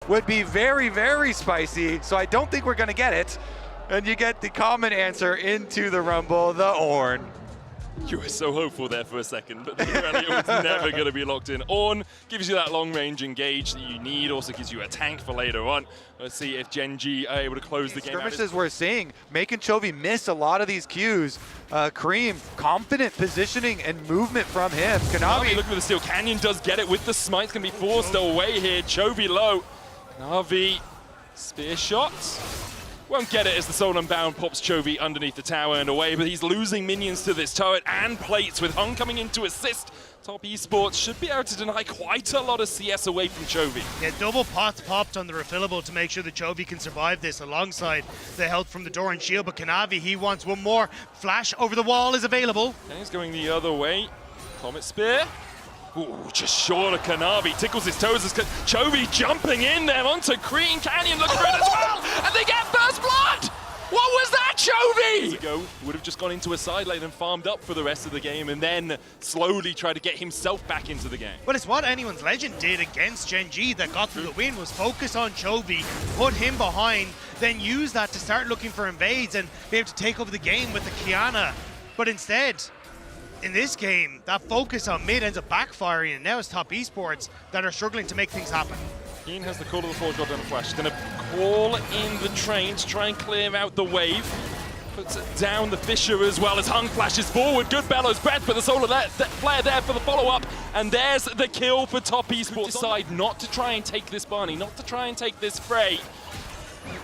would be very, very spicy, so I don't think we're gonna get it. And you get the common answer into the Rumble, the Ornn. You were so hopeful there for a second, but the Irelia was never going to be locked in. Ornn gives you that long-range engage that you need, also gives you a tank for later on. Let's see if Gen G are able to close the game out. Skirmishes we're seeing, making Chovy miss a lot of these cues. Cream, confident positioning and movement from him. Kanavi looking for the steal. Canyon does get it with the smite's going to be forced away here. Chovy low. Kanavi, spear shots. Won't get it as the Soul Unbound pops Chovy underneath the tower and away, but he's losing minions to this turret and plates with Hung coming in to assist. Top Esports should be able to deny quite a lot of CS away from Chovy. Yeah, double pots popped on the refillable to make sure that Chovy can survive this alongside the health from the door and shield, but Kanavi, he wants one more. Flash over the wall is available. And he's going the other way. Comet Spear. Ooh, just short of Kanavi, tickles his toes as Chovy jumping in there onto Cream. Canyon looking for it as well, and they get first blood! What was that, Chovy? Ago, would have just gone into a side lane and farmed up for the rest of the game and then slowly tried to get himself back into the game. But it's what anyone's legend did against Gen G that got through the win, was focus on Chovy, put him behind, then use that to start looking for invades and be able to take over the game with the Kiana. But instead, in this game, that focus on mid ends up backfiring, and now it's Top Esports that are struggling to make things happen. Keen has the call of the Forge God down the flash. He's going to call in the train to try and clear out the wave. Puts down the Fissure as well as Hung flashes forward. Good Bellows breath, but the solar flare there for the follow-up. And there's the kill for Top Esports. Decide not to try and take this Barney, not to try and take this Frey.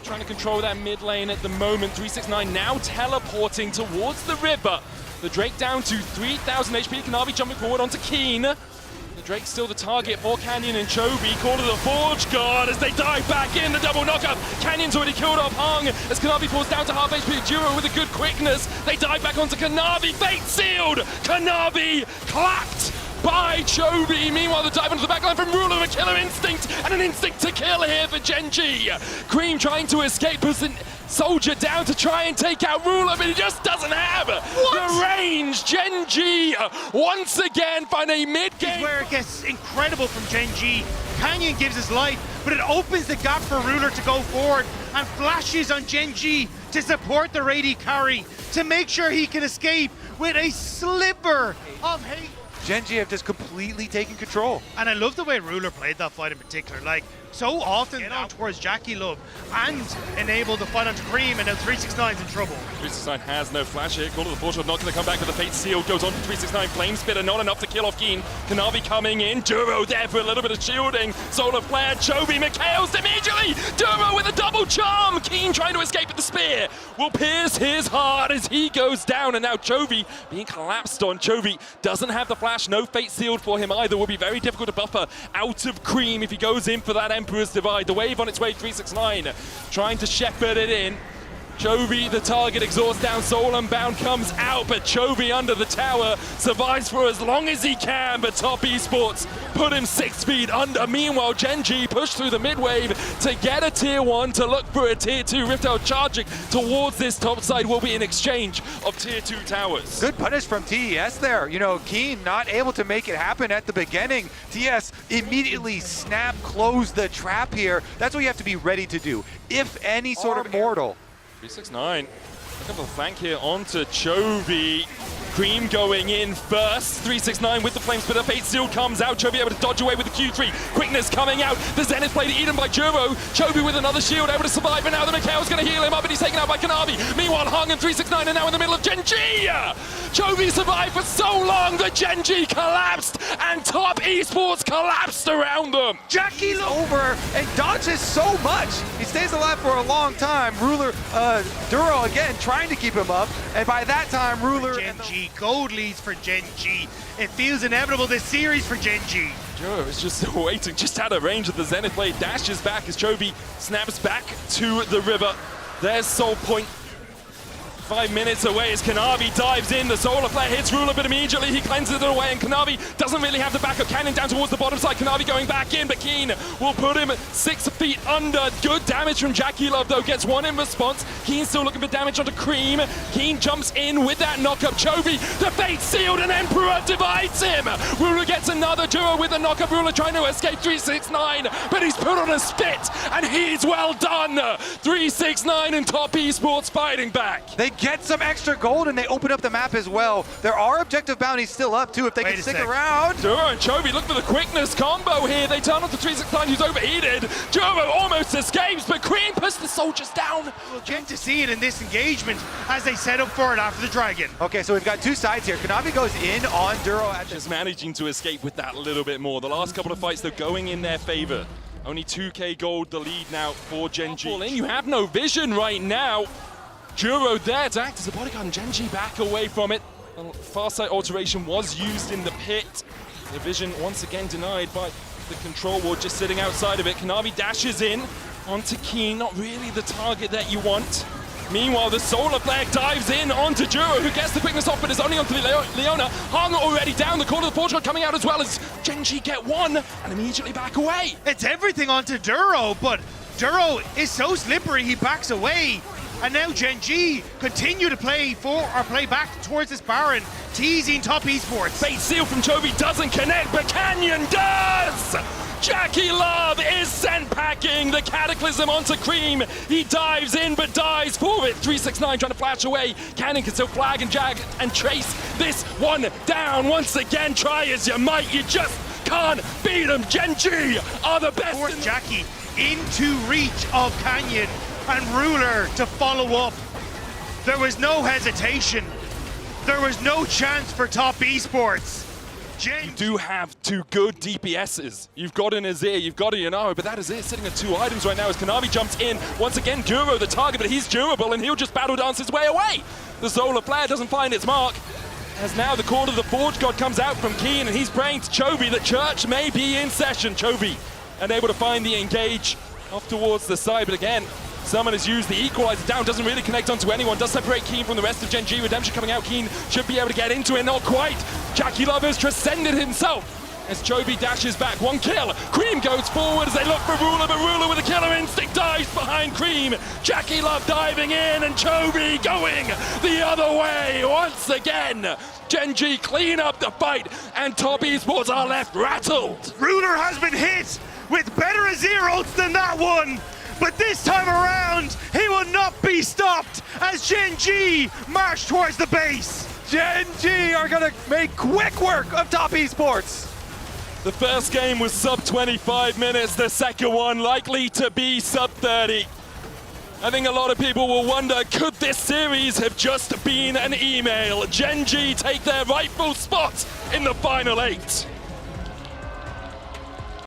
Trying to control that mid lane at the moment. 369 now teleporting towards the river. The Drake down to 3,000 HP. Kanavi jumping forward onto Keen. The Drake's still the target for Canyon and Chovy. Call to the Forge Guard as they dive back in. The double knockup. Canyon's already killed off Hung as Kanavi falls down to half HP. Duo with a good quickness. They dive back onto Kanavi. Fate sealed. Kanavi clapped by Chovy. Meanwhile, the dive into the backline from Ruler, a killer instinct and an instinct to kill here for Gen G. Cream trying to escape, Soldier down to try and take out Ruler, but he just doesn't have the range. Gen G once again find a mid-game. This is where it gets incredible from Gen G. Canyon gives his life, but it opens the gap for Ruler to go forward and flashes on Gen G to support the Rady carry, to make sure he can escape with a sliver of hate. Gen G have just completely taken control. And I love the way Ruler played that fight in particular. Like, so often get on towards Jackie Love and enable the fight onto Cream, and now 369's in trouble. 369 has no flash here. Call to the Forge not going to come back with the Fate Seal. Goes on to 369. Flame Spitter, not enough to kill off Keen. Kanavi coming in. Duro there for a little bit of shielding. Solar Flare, Chovy, Mikhail's immediately. Duro with a double charm. Keen trying to escape with the spear. Will pierce his heart as he goes down. And now Chovy being collapsed on. Chovy doesn't have the flash. No Fate Sealed for him either. Will be very difficult to buffer out of Cream if he goes in for that Emperor's Divide. The wave on its way, 369 trying to shepherd it in. Chovy, the target, exhaust down, Soul Unbound comes out, but Chovy under the tower survives for as long as he can, but Top Esports put him 6 feet under. Meanwhile, Gen G pushed through the mid-wave to get a tier 1, to look for a tier 2. Rift out charging towards this top side will be an exchange of tier 2 towers. Good punish from TES there. You know, Keen not able to make it happen at the beginning. TES immediately closed the trap here. That's what you have to be ready to do, if any sort of mortal. 369, looking for the flank here onto Chovy. Cream going in first. 369 with the Flame Spitter. Fate Seal comes out. Chovy able to dodge away with the Q3. Quickness coming out. The Zenith blade eaten by Juro. Chovy with another shield able to survive, and now the Mikhail's going to heal him up, and he's taken out by Kanavi. Meanwhile, Hung and 369 are now in the middle of Gen G. Chovy survived for so long that Gen G collapsed, and Top Esports collapsed around them. Jackie's over and dodges so much. He stays alive for a long time. Ruler, Duro again trying to keep him up, and by that time, Ruler Gen G. Gold leads for Gen G. It feels inevitable this series for Gen G. Juro is just waiting, just out of range of the Zenith blade, dashes back as Chovy snaps back to the river. There's Soul Point. 5 minutes away as Kanavi dives in. The Solar Flare hits Ruler, but immediately he cleanses it away, and Kanavi doesn't really have the backup. Cannon down towards the bottom side. Kanavi going back in, but Keen will put him 6 feet under. Good damage from Jackie Love, though. Gets one in response. Keen still looking for damage onto Cream. Keen jumps in with that knockup. Chovy, the fate sealed, and Emperor divides him. Ruler gets another duo with a knockup. Ruler trying to escape 369, but he's put on a spit, and he's well done. 369 and Top Esports fighting back. They get some extra gold and they open up the map as well. There are objective bounties still up too if they can stick around. Duro and Chovy look for the quickness combo here. They turn on to 369 who's overheated. Duro almost escapes, but Cream puts the soldiers down. We'll get to see it in this engagement as they set up for it after the Dragon. Okay, so we've got two sides here. Kanavi goes in on Duro at Just managing to escape with that little bit more. The last couple of fights, they're going in their favor. Only 2k gold the lead now for Gen G. You have no vision right now. Duro there to act as a bodyguard, and Gen G back away from it. Farsight alteration was used in the pit. The vision once again denied by the control ward just sitting outside of it. Kanavi dashes in onto Keen, not really the target that you want. Meanwhile, the Solar Flare dives in onto Duro, who gets the quickness off, but is only onto Leona. Hung already down, the corner of the Portugal coming out as well as Gen G get one and immediately back away. It's everything onto Duro, but Duro is so slippery he backs away. And now Gen G continue to play back towards this Baron, teasing Top Esports. Bait seal from Chovy doesn't connect, but Canyon does! Jackie Love is sent packing the Cataclysm onto Cream. He dives in but dies for it. 369 trying to flash away. Cannon can still flag and jag and chase this one down. Once again, try as you might, you just can't beat them. Gen G are the best. Force Jackie into reach of Canyon and Ruler to follow up. There was no hesitation. There was no chance for Top Esports. You do have two good DPSs. You've got an Azir, you've got a Yanaro, but that Azir sitting at 2 items right now as Kanavi jumps in. Once again, Duro the target, but he's durable and he'll just battle dance his way away. The Solar Flare doesn't find its mark. As now the Court of the Forge God comes out from Keen and he's praying to Chovy that Church may be in session. Chovy unable to find the engage off towards the side, but again, Someone has used the equalizer down, doesn't really connect onto anyone, does separate Keen from the rest of Gen G. Redemption coming out, Keen should be able to get into it, not quite. Jackie Love has transcended himself as Chovy dashes back, 1 kill. Cream goes forward as they look for Ruler, but Ruler with a killer instinct dives behind Cream. Jackie Love diving in and Chovy going the other way once again. Gen G clean up the fight and Top Esports are left rattled. Ruler has been hit with better Azir ults than that one. But this time around, he will not be stopped as Gen G march towards the base. Gen G are gonna make quick work of Top Esports. The first game was sub 25 minutes, the second one likely to be sub 30. I think a lot of people will wonder, could this series have just been an email? Gen G take their rightful spot in the final 8.